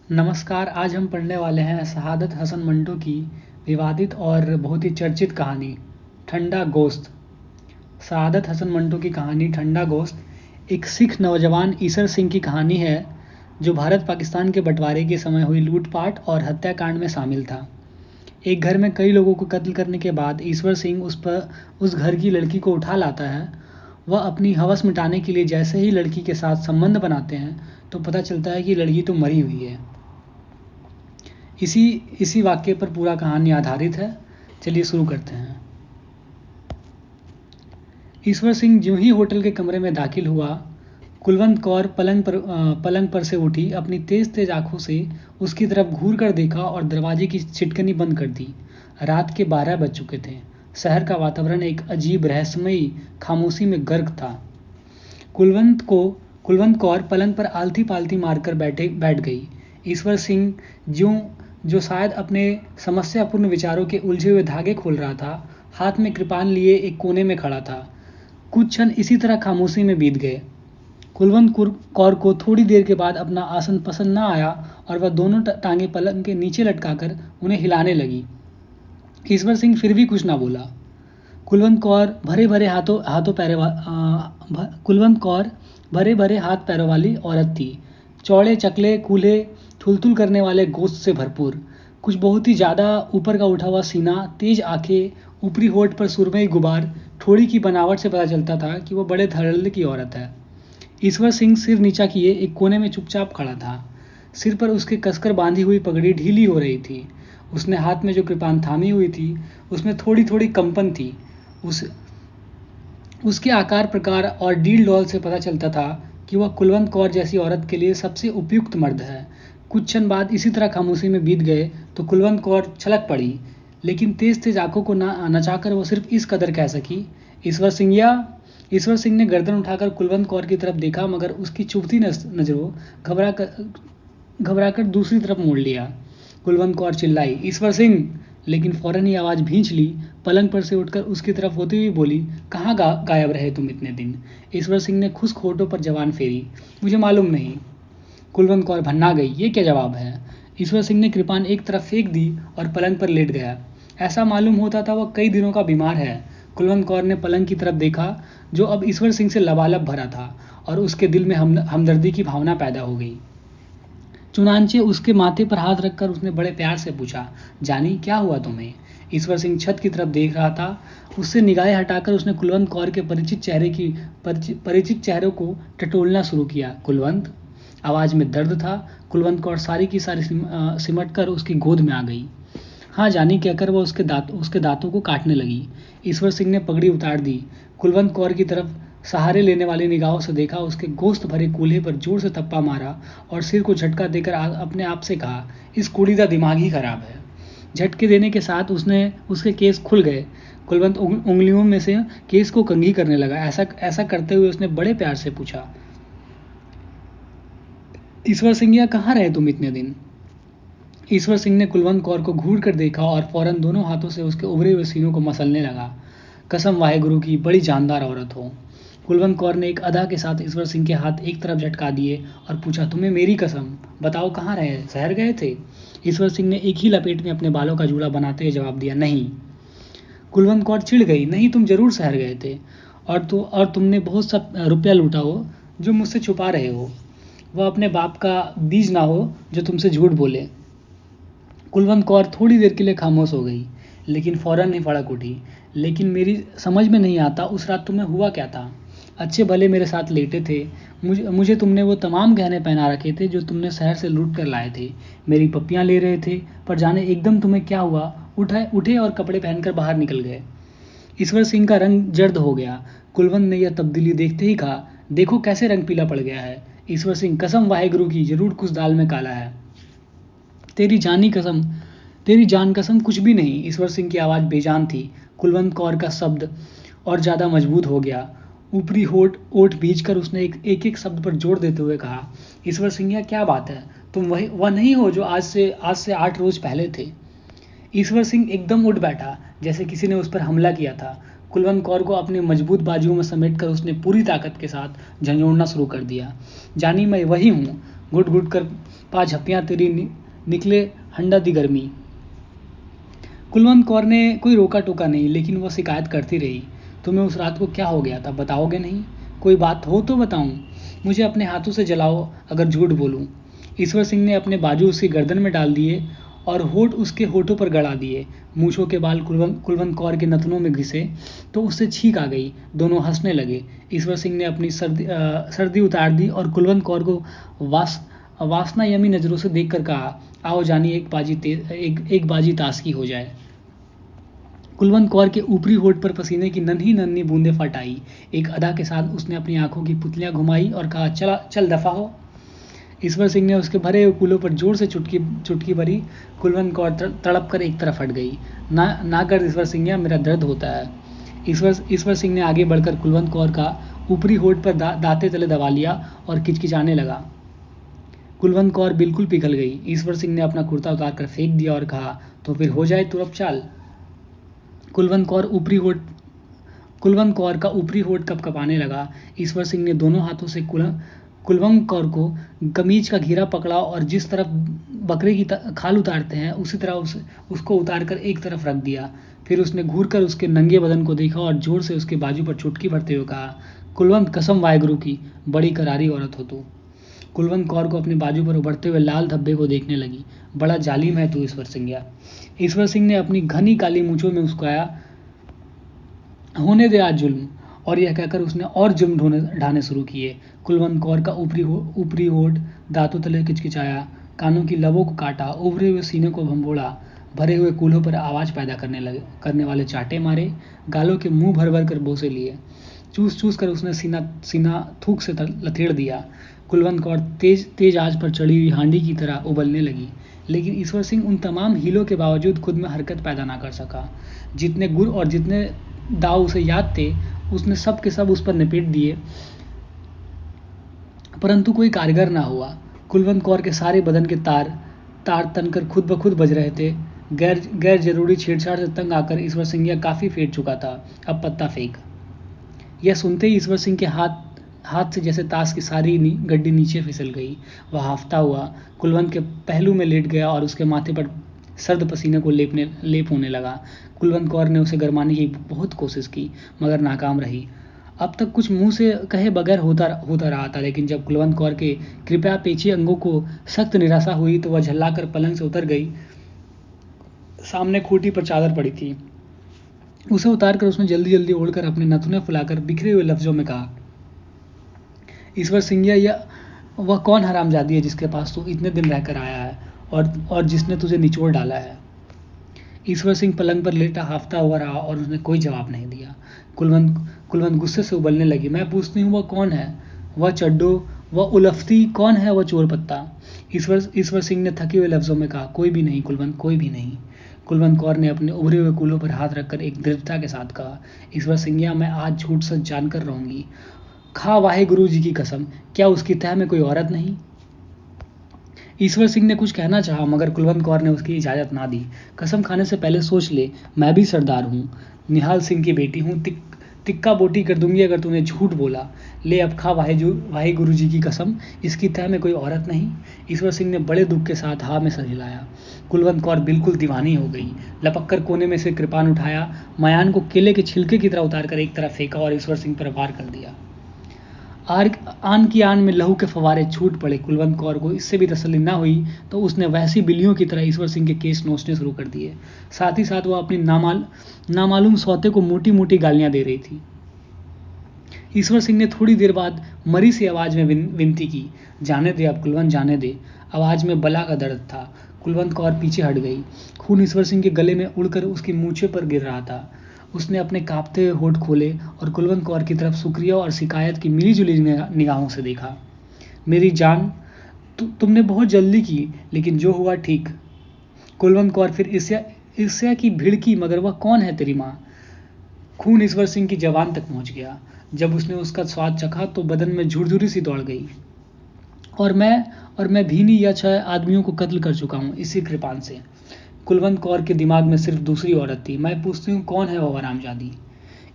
नमस्कार। आज हम पढ़ने वाले हैं शहादत हसन मंटो की विवादित और बहुत ही चर्चित कहानी ठंडा गोश्त। शहादत हसन मंटो की कहानी ठंडा गोश्त एक सिख नौजवान ईसर सिंह की कहानी है जो भारत पाकिस्तान के बंटवारे के समय हुई लूटपाट और हत्याकांड में शामिल था। एक घर में कई लोगों को कत्ल करने के बाद ईश्वर सिंह उस घर की लड़की को उठा लाता है। वह अपनी हवस मिटाने के लिए जैसे ही लड़की के साथ संबंध बनाते हैं तो पता चलता है कि लड़की तो मरी हुई है। इसी इसी वाक्य पर पूरा कहानी आधारित है। चलिए शुरू करते हैं। ईश्वर सिंह ज्यों ही होटल के कमरे में दाखिल हुआ, कुलवंत कौर पलंग पर से उठी, अपनी तेज तेज आंखों से उसकी तरफ घूर कर देखा और दरवाजे की छिटकनी बंद कर दी। रात के 12 बज चुके थे। शहर का वातावरण एक अजीब रहस्यमयी खामोशी में गर्क था। कुलवंत कौर पलंग पर आलती पालती मारकर बैठ गई। ईश्वर सिंह जो शायद अपने समस्यापूर्ण विचारों के उलझे हुए धागे खोल रहा था, हाथ में कृपान लिए एक कोने में खड़ा था। कुछ क्षण इसी तरह खामोशी में बीत गए। कुलवंत कौर को थोड़ी देर के बाद अपना आसन पसंद न आया और वह दोनों टांगे पलंग के नीचे लटकाकर उन्हें हिलाने लगी। ईश्वर सिंह फिर भी कुछ न बोला। कुलवंत कौर भरे भरे हाथ पैरों वाली औरत थी। चौड़े चकले कूल्हे थुलथुल करने वाले गोश्त से भरपूर, कुछ बहुत ही ज़्यादा ऊपर का उठा हुआ सीना, तेज आंखें, ऊपरी होठ पर सुरमई गुबार। ठोड़ी की बनावट से पता चलता था कि वह बड़े धड़ल्ले की औरत है। ईश्वर सिंह सिर नीचा किए एक कोने में चुपचाप खड़ा था। सिर पर उसके कसकर बांधी हुई पगड़ी ढीली हो रही थी। उसने हाथ में जो कृपान थामी हुई थी उसमें थोड़ी थोड़ी कंपन थी। उसके आकार प्रकार और डील डॉल से पता चलता था कि वह कुलवंत कौर जैसी औरत के लिए सबसे उपयुक्त मर्द है। कुछ क्षण बाद इसी तरह खामोशी में बीत गए तो कुलवंत कौर छलक पड़ी, लेकिन तेज तेज आंखों को नचाकर वो सिर्फ इस कदर कह सकी, ईश्वर सिंह ने गर्दन उठाकर कुलवंत कौर की तरफ देखा, मगर उसकी चुभती नजरों घबराकर दूसरी तरफ मोड़ लिया। कुलवंत कौर चिल्लाई, ईश्वर सिंह! लेकिन फौरन ही आवाज़ भींच ली। पलंग पर से उठकर उसकी तरफ होती हुई बोली, कहाँ गायब रहे तुम इतने दिन? ईश्वर सिंह ने खुश्क होठों पर जबान फेरी, मुझे मालूम नहीं। कुलवंत कौर भन्ना गई, ये क्या जवाब है? ईश्वर सिंह ने कृपान एक तरफ फेंक दी और पलंग पर लेट गया। ऐसा मालूम होता था वह कई दिनों का बीमार है। कुलवंत कौर ने पलंग की तरफ देखा जो अब ईश्वर सिंह से लबालब भरा था, और उसके दिल में हमदर्दी की भावना पैदा हो गई। चुनांचे उसके माथे पर हाथ रखकर उसने बड़े प्यार से पूछा, जानी क्या हुआ तुम्हें? ईश्वर सिंह छत की तरफ देख रहा था। उससे निगाहें हटाकर उसने कुलवंत कौर के परिचित चेहरे को टटोलना शुरू किया। कुलवंत! आवाज़ में दर्द था। कुलवंत कौर सारी की सारी सिमट कर उसकी गोद में आ गई। हाँ जानी कहकर वह उसके दांतों को काटने लगी। ईश्वर सिंह ने पगड़ी उतार दी। कुलवंत कौर की तरफ सहारे लेने वाली निगाहों से देखा, उसके गोश्त भरे कूल्हे पर जोर से थप्पा मारा और सिर को झटका देकर अपने आप से कहा, इस कुड़ी का दिमाग ही खराब है। झटके देने के साथ उसके केस खुल गए। कुलवंत उंगलियों में से केस को कंघी करने लगा। ऐसा करते हुए उसने बड़े प्यार से पूछा, ईश्वर सिंह कहाँ रहे तुम इतने दिन? ईश्वर सिंह ने कुलवंत कौर को घूर कर देखा और फौरन दोनों हाथों से उसके उभरे हुए सीनों को मसलने लगा। कसम वाहेगुरु की, बड़ी जानदार औरत हो। कुलवंत कौर ने एक अदा के साथ ईश्वर सिंह के हाथ एक तरफ झटका दिए और पूछा, तुम्हें मेरी कसम, बताओ कहाँ रहे? शहर गए थे? ईश्वर सिंह ने एक ही लपेट में अपने बालों का जूड़ा बनाते हुए जवाब दिया, नहीं। कुलवंत कौर चिढ़ गई, नहीं तुम जरूर शहर गए थे, और तुमने बहुत सा रुपया लूटा हो जो मुझसे छुपा रहे हो। वह अपने बाप का बीज ना हो जो तुमसे झूठ बोले। कुलवंत कौर थोड़ी देर के लिए खामोश हो गई, लेकिन फौरन ही फड़क उठी, लेकिन मेरी समझ में नहीं आता उस रात तुम्हें हुआ क्या था? अच्छे भले मेरे साथ लेटे थे। मुझे तुमने वो तमाम गहने पहना रखे थे जो तुमने शहर से लूट कर लाए थे। मेरी पप्पियाँ ले रहे थे, पर जाने एकदम तुम्हें क्या हुआ, उठे और कपड़े पहनकर बाहर निकल गए। ईश्वर सिंह का रंग जर्द हो गया। कुलवंत ने यह तब्दीली देखते ही कहा, देखो कैसे रंग पीला पड़ गया है। ईश्वर सिंह, कसम वाहेगुरु की, जरूर कुछ दाल में काला है। तेरी जान कसम कुछ भी नहीं। ईश्वर सिंह की आवाज़ बेजान थी। कुलवंत कौर का शब्द और ज़्यादा मजबूत हो गया। ऊपरी ओठ भींचकर उसने एक शब्द पर जोर देते हुए कहा, ईश्वर सिंह क्या बात है? तुम वह नहीं हो जो आज से 8 रोज पहले थे। ईश्वर सिंह एकदम उठ बैठा, जैसे किसी ने उस पर हमला किया था। कुलवंत कौर को अपनी मजबूत बाजुओं में समेटकर उसने पूरी ताकत के साथ झंझोड़ना शुरू कर दिया, जानी मैं वही हूँ। घुट घुट कर पा झपियाँ तेरी निकले हंडा दी गर्मी। कुलवंत कौर ने कोई रोका टोका नहीं, लेकिन वह शिकायत करती रही। तुम्हें उस रात को क्या हो गया था, बताओगे नहीं? कोई बात हो तो बताऊं, मुझे अपने हाथों से जलाओ अगर झूठ बोलूं। ईश्वर सिंह ने अपने बाजू उसकी गर्दन में डाल दिए और होठ उसके होठों पर गड़ा दिए। मूछों के बाल कुलवंत कौर के नथनों में घिसे तो उससे छींक आ गई। दोनों हंसने लगे। ईश्वर सिंह ने अपनी सर्दी उतार दी और कुलवंत कौर को वासना यमी नजरों से देखकर कहा, आओ जानी एक बाजी ताश की हो जाए। कुलवंत कौर के ऊपरी होठ पर पसीने की नन्ही नन्ही बूंदें फट आई। एक अदा के साथ उसने अपनी आंखों की पुतलियां घुमाई और कहा, चल दफा हो। ईश्वर सिंह ने उसके भरे हुए कूलों पर जोर से चुटकी भरी। कुलवंत कौर तड़प कर एक तरफ हट गई। ना कर ईश्वर सिंह, मेरा दर्द होता है। ईश्वर सिंह ने आगे बढ़कर कुलवंत कौर का ऊपरी होठ पर दांते तले दबा लिया और किचकिचाने लगा। कुलवंत कौर बिल्कुल पिघल गई। ईश्वर सिंह ने अपना कुर्ता उतार कर फेंक दिया और कहा, तो फिर हो जाए तुरप चाल। कुलवंत कौर का ऊपरी होठ कपकपाने लगा। ईश्वर सिंह ने दोनों हाथों से कुलवंत कौर को कमीज का घेरा पकड़ा और जिस तरफ बकरे की खाल उतारते हैं उसी तरह उसको उतार कर एक तरफ रख दिया। फिर उसने घूर कर उसके नंगे बदन को देखा और जोर से उसके बाजू पर चुटकी भरते हुए कहा, कुलवंत, कसम वाहेगुरु की, बड़ी करारी औरत हो तू। कुलवंत कौर को अपने बाजू पर उभरते हुए लाल धब्बे को देखने लगी। बड़ा जालिम है तू ईश्वर सिंह। ईश्वर सिंह ने अपनी घनी काली मूंछों में मुस्कुराया, होने दे आज जुल्म। और यह कहकर उसने और जुल्म ढाने शुरू किए। कुलवंत कौर का ऊपरी होठ दांतों तले किचकिचाया, कानों की लबों को काटा, उभरे हुए सीने को भंबोड़ा, भरे हुए कूल्हों पर आवाज पैदा करने वाले चाटे मारे, गालों के मुंह भर भर कर बोसे लिए। चूस चूस कर उसने सीना थूक से लथेड़ दिया। कुलवंत कौर तेज आंच पर चढ़ी हुई हांडी की तरह उबलने लगी। लेकिन ईश्वर सिंह उन तमाम हीलों के बावजूद खुद में हरकत पैदा ना कर सका। जितने गुर और जितने दाव उसे याद थे उसने सब के सब उस पर निपेट दिए, परंतु कोई कारगर ना हुआ। कुलवंत कौर के सारे बदन के तार तनकर खुद ब खुद बज रहे थे। गैर जरूरी छेड़छाड़ से तंग आकर ईश्वर सिंह काफी फेंट चुका था। अब पत्ता फेंक। यह सुनते ही ईश्वर सिंह के हाथ से जैसे ताश की सारी गड्डी नीचे फिसल गई। वह हाफता हुआ कुलवंत के पहलू में लेट गया और उसके माथे पर सर्द पसीने को लेप होने लगा। कुलवंत कौर ने उसे गरमाने की बहुत कोशिश की, मगर नाकाम रही। अब तक कुछ मुंह से कहे बगैर होता रहा था, लेकिन जब कुलवंत कौर के कृपया पेची अंगों को सख्त निराशा हुई तो वह झल्लाकर पलंग से उतर गई। सामने खूंटी पर चादर पड़ी थी। उसे उतारकर उसने जल्दी जल्दी ओढ़कर अपने नथुने फुलाकर बिखरे हुए लफ्जों में कहा, ईश्वर सिंह, वह कौन हरामजादी है जिसके पास तू इतने दिन रहकर आया है और जिसने तुझे निचोड़ डाला है? ईश्वर सिंह पलंग पर लेटा हाफता हुआ रहा और उसने कोई जवाब नहीं दिया। कुलवंत गुस्से से उबलने लगी। मैं पूछती हूँ, वह कौन है? वह चड्डो, वह उलफ्ती, कौन है वह चोर पत्ता? ईश्वर सिंह ने थके हुए लफ्जों में कहा, कोई भी नहीं कुलवंत, कोई भी नहीं। कुलवंत कौर ने अपने उभरे हुए कूलों पर हाथ रखकर एक दृढ़ता के साथ कहा, ईश्वर सिंह, मैं आज झूठ सच जानकर रहूंगी। खा वाहे गुरु जी की कसम, क्या उसकी तह में कोई औरत नहीं? ईश्वर सिंह ने कुछ कहना चाहा, मगर कुलवंत कौर ने उसकी इजाजत ना दी। कसम खाने से पहले सोच ले, मैं भी सरदार हूँ, निहाल सिंह की बेटी हूँ, तिक्का बोटी कर दूंगी अगर तूने झूठ बोला। ले अब खा वाहे गुरु जी की कसम, इसकी तह में कोई औरत नहीं। ईश्वर सिंह ने बड़े दुख के साथ हाँ में सर हिलाया। कुलवंत कौर बिल्कुल दीवानी हो गई। लपक कर कोने में से कृपान उठाया, मयान को केले के छिलके की तरह उतार कर एक तरफ फेंका और ईश्वर सिंह पर वार कर दिया। आन की आन में लहू के फवारे छूट पड़े। कुलवंत कौर को इससे भी तसल्ली न हुई तो उसने वैसी बिल्लियों की तरह ईश्वर सिंह के केस नोचने शुरू कर दिए। साथ ही साथ वह अपनी नामालूम सौते को मोटी मोटी गालियां दे रही थी। ईश्वर सिंह ने थोड़ी देर बाद मरी सी आवाज में विनती की, जाने दे अब कुलवंत, जाने दे। आवाज में बला का दर्द था। कुलवंत कौर पीछे हट गई। खून ईश्वर सिंह के गले में उड़कर उसकी मूछे पर गिर रहा था। उसने अपने कांपते हुए होठ खोले और कुलवंत कौर की तरफ शुक्रिया और शिकायत की मिली-जुली निगाहों से देखा। मेरी जान, तुमने बहुत जल्दी की, लेकिन जो हुआ ठीक। कुलवंत कौर फिर ईर्ष्या की भिड़की, मगर वह कौन है तेरी माँ? खून ईश्वर सिंह की जबान तक पहुंच गया। जब उसने उसका स्वाद चखा तो बदन में झुरझुरी सी दौड़ गई। और मैं भीनी या 6 आदमियों को कत्ल कर चुका हूँ इसी कृपान से। कुलवंत कौर के दिमाग में सिर्फ दूसरी औरत थी। मैं पूछती हूँ, कौन है वो हरामजादी?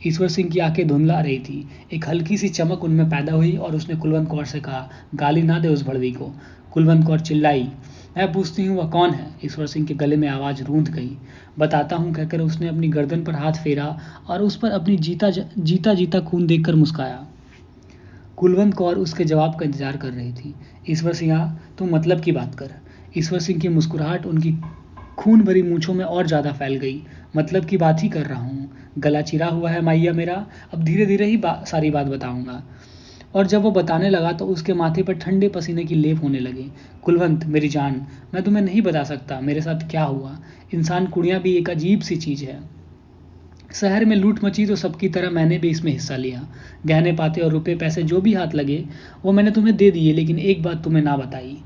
ईश्वर सिंह की आंखें धुंधला रही थी। एक हल्की सी चमक उनमें पैदा हुई और उसने कुलवंत कौर से कहा, गाली ना दे उस भड़वी को। कुलवंत कौर चिल्लाई, मैं पूछती हूँ वह कौन है? ईश्वर सिंह के गले में आवाज रूंध गई। बताता हूँ कहकर उसने अपनी गर्दन पर हाथ फेरा और उस पर अपनी जीता जीता खून देखकर मुस्काया। कुलवंत कौर उसके जवाब का इंतजार कर रही थी। ईश्वर सिंह, तू मतलब की बात कर। ईश्वर सिंह की मुस्कुराहट उनकी खून भरी मूंछों में और ज्यादा फैल गई। मतलब की बात ही कर रहा हूँ। गला चिरा हुआ है माइया मेरा, अब धीरे धीरे ही सारी बात बताऊंगा। और जब वो बताने लगा तो उसके माथे पर ठंडे पसीने की लेप होने लगे। कुलवंत मेरी जान, मैं तुम्हें नहीं बता सकता मेरे साथ क्या हुआ। इंसान कुड़ियाँ भी एक अजीब सी चीज है। शहर में लूट मची तो सबकी तरह मैंने भी इसमें हिस्सा लिया। गहने पाते और रुपए पैसे जो भी हाथ लगे वो मैंने तुम्हें दे दिए, लेकिन एक बात तुम्हें ना बताई।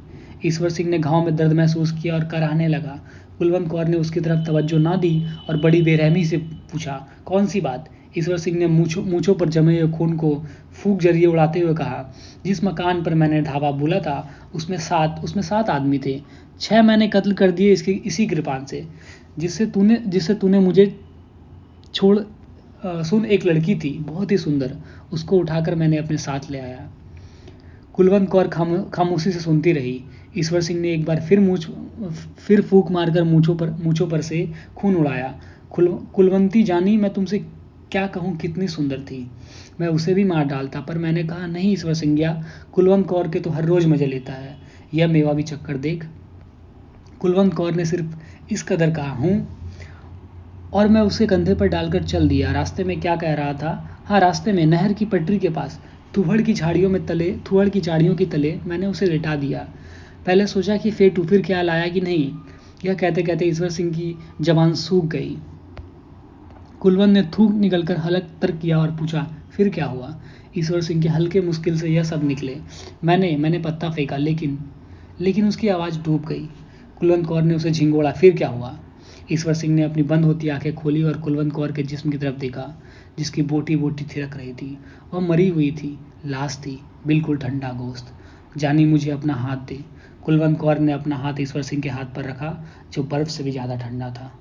ईश्वर सिंह ने घाव में दर्द महसूस किया और कराहने लगा। कुलवंत कौर ने उसकी तरफ तवज्जो ना दी और बड़ी बेरहमी से पूछा, कौन सी बात? ईश्वर सिंह ने मूंछों पर जमे हुए खून को फूंक जरिए उड़ाते हुए कहा, जिस मकान पर मैंने ढाबा बोला था उसमें सात आदमी थे। 6 मैंने कत्ल कर दिए इसी कृपान से, जिससे तूने मुझे छोड़। सुन, एक लड़की थी बहुत ही सुंदर, उसको उठाकर मैंने अपने साथ ले आया। कुलवंत कौर खामोशी से सुनती रही। ईश्वर सिंह ने एक बार फिर फूंक मारकर मूंछों पर से खून उड़ाया। कुलवंती जानी, मैं तुमसे क्या कहूँ, कितनी सुंदर थी। मैं उसे भी मार डालता, पर मैंने कहा नहीं ईश्वर सिंह, कुलवंत कौर के तो हर रोज मजे लेता है। यह मेवा भी चक्कर देख। कुलवंत कौर ने सिर्फ इस कदर कहा, हूँ, और मैं उसे कंधे पर डालकर चल दिया। रास्ते में क्या कह रहा था? हाँ, रास्ते में नहर की पटरी के पास थुहड़ की झाड़ियों के तले मैंने उसे लिटा दिया। पहले सोचा कि फिर ख्याल आया कि नहीं। यह कहते कहते ईश्वर सिंह की जबान सूख गई। कुलवंत ने थूक निकलकर हलक तर्क किया और पूछा, फिर क्या हुआ? ईश्वर सिंह के हल्के मुश्किल से यह सब निकले, मैंने पत्ता फेंका, लेकिन उसकी आवाज डूब गई। कुलवंत कौर ने उसे झिंगोड़ा, फिर क्या हुआ? ईश्वर सिंह ने अपनी बंद होती आंखें खोली और कुलवंत कौर के जिस्म की तरफ देखा, जिसकी बोटी बोटी थिरक रही थी। वह मरी हुई थी, लाश थी, बिल्कुल ठंडा गोश्त। जानी, मुझे अपना हाथ दे। कुलवंत कौर ने अपना हाथ ईश्वर सिंह के हाथ पर रखा, जो बर्फ से भी ज्यादा ठंडा था।